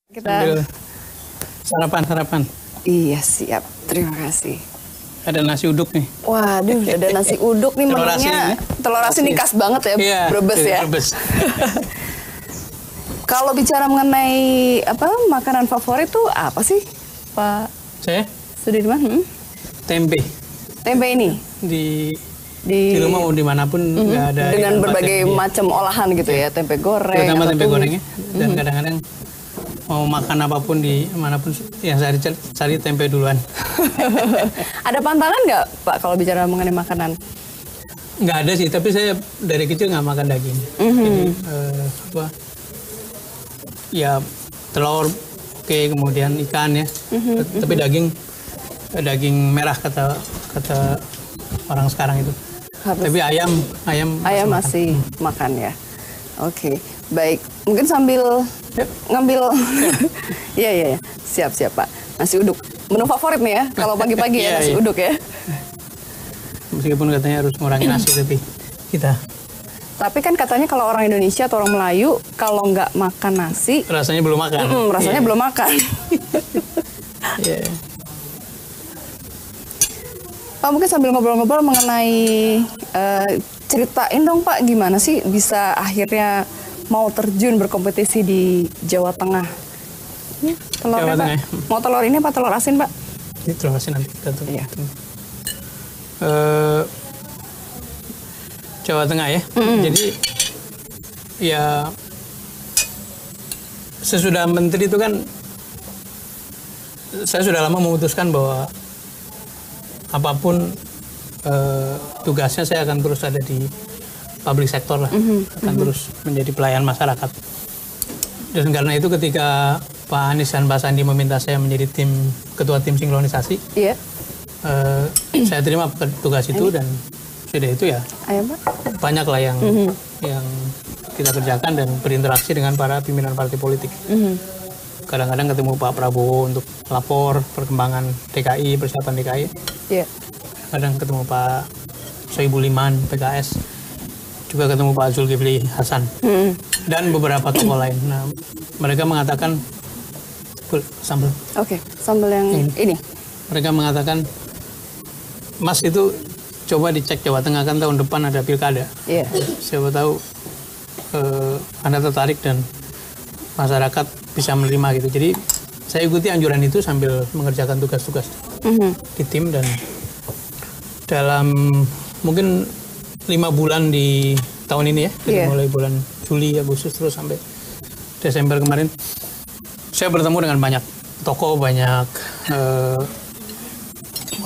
Sambil sarapan. Iya siap, terima kasih. Ada nasi uduk nih. Waduh, ada nasi uduk nih menunya. Telur asin ini khas banget ya, iya, Brebes ya. Brebes. Kalau bicara mengenai makanan favorit tuh apa sih, Pak? Saya? Sudirman? Tempe. Tempe ini? Di rumah mau dimanapun nggak ada. Dengan berbagai macam olahan gitu ya, tempe goreng. Terutama tempe gorengnya. Dan kadang-kadang mau makan apapun di manapun yang saya cari tempe duluan. Ada pantangan nggak Pak kalau bicara mengenai makanan? Nggak ada sih, tapi saya dari kecil nggak makan daging. Jadi ya telur, oke, kemudian ikan ya. Tapi daging merah kata orang sekarang itu. Tapi ayam masih makan ya. Oke, baik. Mungkin sambil ngambil. Iya. Siap Pak. Nasi uduk. Menu favorit nih ya. Kalau pagi-pagi ya nasi uduk ya. Meskipun katanya harus mengurangi nasi tapi kita. Tapi kan katanya kalau orang Indonesia atau orang Melayu kalau nggak makan nasi. Rasanya belum makan. Rasanya belum makan. Pak mungkin sambil ngobrol-ngobrol mengenai ceritain dong Pak gimana sih bisa akhirnya mau terjun berkompetisi di Jawa Tengah. Telurnya Pak. Mau telur ini apa telur asin Pak? Ini telur asin nanti kita tuh. Iya. Jawa Tengah ya. Jadi ya sesudah menteri itu kan saya sudah lama memutuskan bahwa apapun tugasnya saya akan terus ada di public sector lah, akan terus menjadi pelayan masyarakat. Dan karena itu ketika Pak Anies dan Pak Sandi meminta saya menjadi ketua tim sinkronisasi, saya terima tugas itu dan sudah itu ya banyak lah yang kita kerjakan dan berinteraksi dengan para pimpinan partai politik. Kadang-kadang ketemu Pak Prabowo untuk lapor perkembangan DKI, persiapan DKI. Kadang ketemu Pak Sohibul Iman, PKS. Juga ketemu Pak Zulkifli Hasan. Dan beberapa tokoh lain. Nah, mereka mengatakan, sambal. Oke, sambal yang ini. Mereka mengatakan, Mas itu coba dicek Jawa Tengah kan tahun depan ada pilkada. Siapa tahu Anda tertarik dan masyarakat bisa menerima gitu. Jadi saya ikuti anjuran itu sambil mengerjakan tugas-tugas di tim dan dalam mungkin 5 bulan di tahun ini ya, dari mulai bulan Juli, Agustus terus sampai Desember kemarin, saya bertemu dengan banyak tokoh, banyak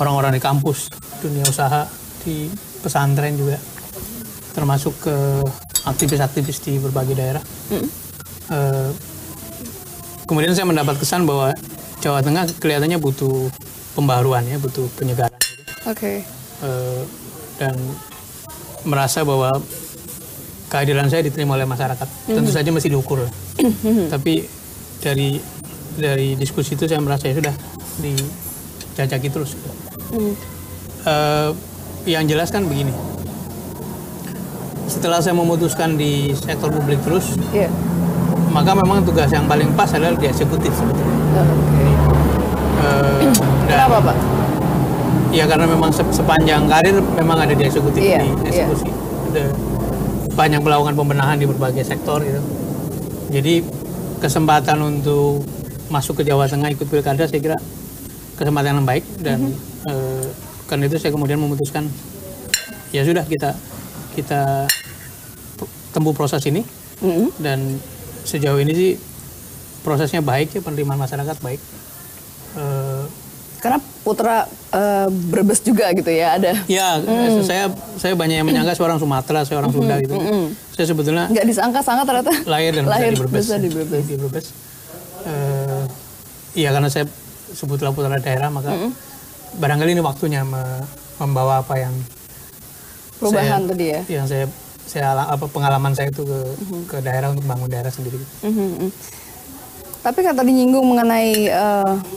orang-orang di kampus, dunia usaha, di pesantren juga, termasuk ke aktivis-aktivis di berbagai daerah. Kemudian saya mendapat kesan bahwa Jawa Tengah kelihatannya butuh pembaharuan ya, butuh penyegaran. Dan merasa bahwa kehadiran saya diterima oleh masyarakat. Tentu saja masih diukur. Tapi dari diskusi itu saya merasa ya sudah dijajaki terus. Yang jelas kan begini. Setelah saya memutuskan di sektor publik terus, maka memang tugas yang paling pas adalah di eksekutif sebetulnya. Kenapa Pak? Ya karena memang sepanjang karir memang ada di eksekutif, di eksekusi. Ada banyak melakukan pembenahan di berbagai sektor gitu. Jadi kesempatan untuk masuk ke Jawa Tengah ikut pilkada saya kira kesempatan yang baik dan karena itu saya kemudian memutuskan ya sudah kita tempuh proses ini dan sejauh ini sih prosesnya baik ya, penerimaan masyarakat baik. Karena putra Brebes juga gitu ya ada. Ya, saya banyak yang menyangka seorang Sumatera, seorang Sunda gitu. Saya sebetulnya nggak disangka-sangka ternyata. Lahir dan besar di Brebes. Iya karena saya sebutlah putra daerah maka barangkali ini waktunya membawa apa yang perubahan tadi ya. Yang pengalaman saya itu ke daerah untuk bangun daerah sendiri. Tapi kan tadi nyinggung mengenai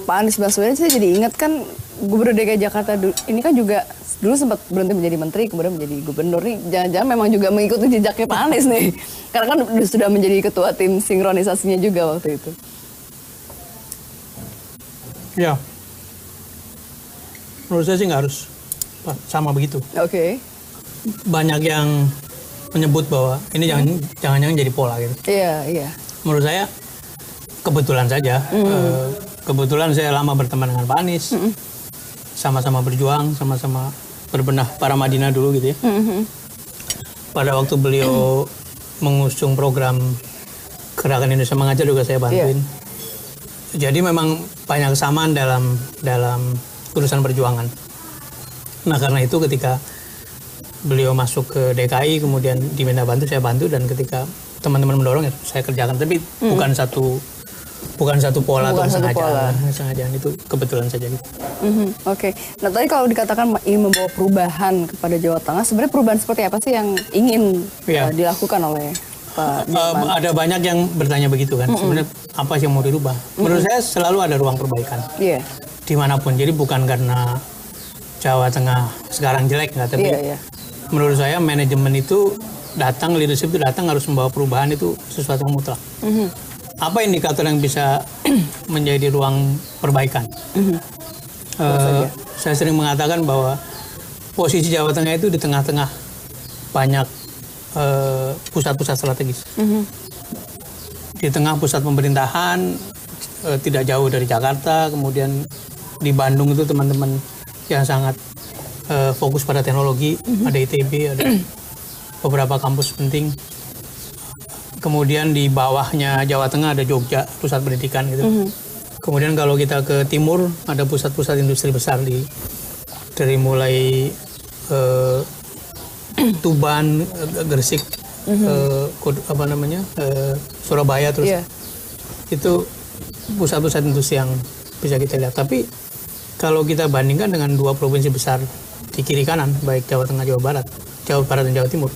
Pak Anies Baswedan, saya jadi ingat kan Gubernur DKI Jakarta ini kan juga dulu sempat berhenti menjadi menteri, kemudian menjadi gubernur nih. Jangan-jangan memang juga mengikuti jejaknya Pak Anies nih. Karena kan sudah menjadi ketua tim sinkronisasinya juga waktu itu. Ya, menurut saya sih nggak harus sama begitu. Oke. Banyak yang menyebut bahwa ini jangan-jangan jadi pola gitu. Iya. Menurut saya kebetulan saja. Kebetulan saya lama berteman dengan Pak Anies, sama-sama berjuang, sama-sama berbenah para Madinah dulu gitu ya. Pada waktu beliau mengusung program Gerakan Indonesia Mengajar juga saya bantuin. Jadi memang banyak kesamaan dalam urusan perjuangan. Nah karena itu ketika beliau masuk ke DKI kemudian diminta bantu, saya bantu, dan ketika teman-teman mendorong ya saya kerjakan. Tapi bukan satu pola atau kesengajaan, itu kebetulan saja gitu. Oke. Nah tadi kalau dikatakan ingin membawa perubahan kepada Jawa Tengah, sebenarnya perubahan seperti apa sih yang ingin dilakukan oleh Pak Dirman? Ada banyak yang bertanya begitu kan. Sebenarnya apa sih yang mau dirubah? Menurut saya selalu ada ruang perbaikan. Dimanapun. Jadi bukan karena Jawa Tengah sekarang jelek nggak, tapi menurut saya manajemen itu datang, leadership itu datang harus membawa perubahan, itu sesuatu yang mutlak. Apa indikator yang bisa menjadi ruang perbaikan? Saya sering mengatakan bahwa posisi Jawa Tengah itu di tengah-tengah banyak pusat-pusat strategis. Di tengah pusat pemerintahan, tidak jauh dari Jakarta, kemudian di Bandung itu teman-teman yang sangat fokus pada teknologi, ada ITB, ada beberapa kampus penting. Kemudian di bawahnya Jawa Tengah ada Jogja, pusat pendidikan gitu. Kemudian kalau kita ke timur ada pusat-pusat industri besar dari mulai Tuban, Gresik, Surabaya, terus itu pusat-pusat industri yang bisa kita lihat. Tapi kalau kita bandingkan dengan dua provinsi besar di kiri kanan, baik Jawa Tengah, Jawa Barat dan Jawa Timur,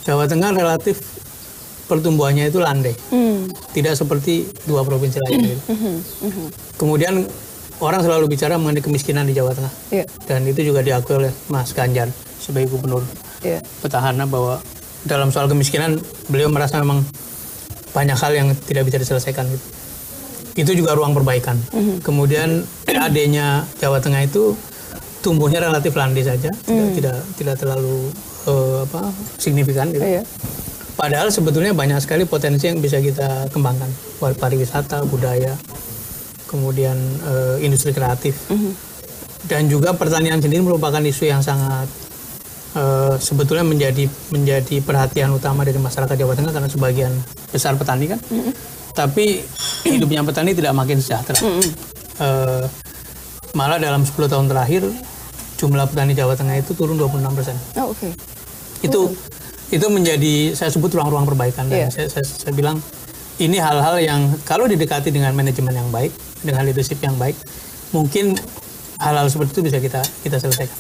Jawa Tengah relatif pertumbuhannya itu landai, tidak seperti dua provinsi lain. Kemudian orang selalu bicara mengenai kemiskinan di Jawa Tengah, dan itu juga diakui oleh Mas Ganjar sebagai gubernur petahana, bahwa dalam soal kemiskinan beliau merasa memang banyak hal yang tidak bisa diselesaikan. Itu juga ruang perbaikan. Kemudian PAD-nya Jawa Tengah itu tumbuhnya relatif landai saja, tidak terlalu signifikan gitu. Padahal sebetulnya banyak sekali potensi yang bisa kita kembangkan, pariwisata, budaya, kemudian industri kreatif, dan juga pertanian sendiri merupakan isu yang sangat sebetulnya menjadi perhatian utama dari masyarakat Jawa Tengah karena sebagian besar petani kan. Tapi hidupnya petani tidak makin sejahtera. Malah dalam 10 tahun terakhir jumlah petani Jawa Tengah itu turun 26%. Itu menjadi, saya sebut ruang-ruang perbaikan. Dan saya bilang ini hal-hal yang kalau didekati dengan manajemen yang baik, dengan leadership yang baik, mungkin hal-hal seperti itu bisa kita selesaikan.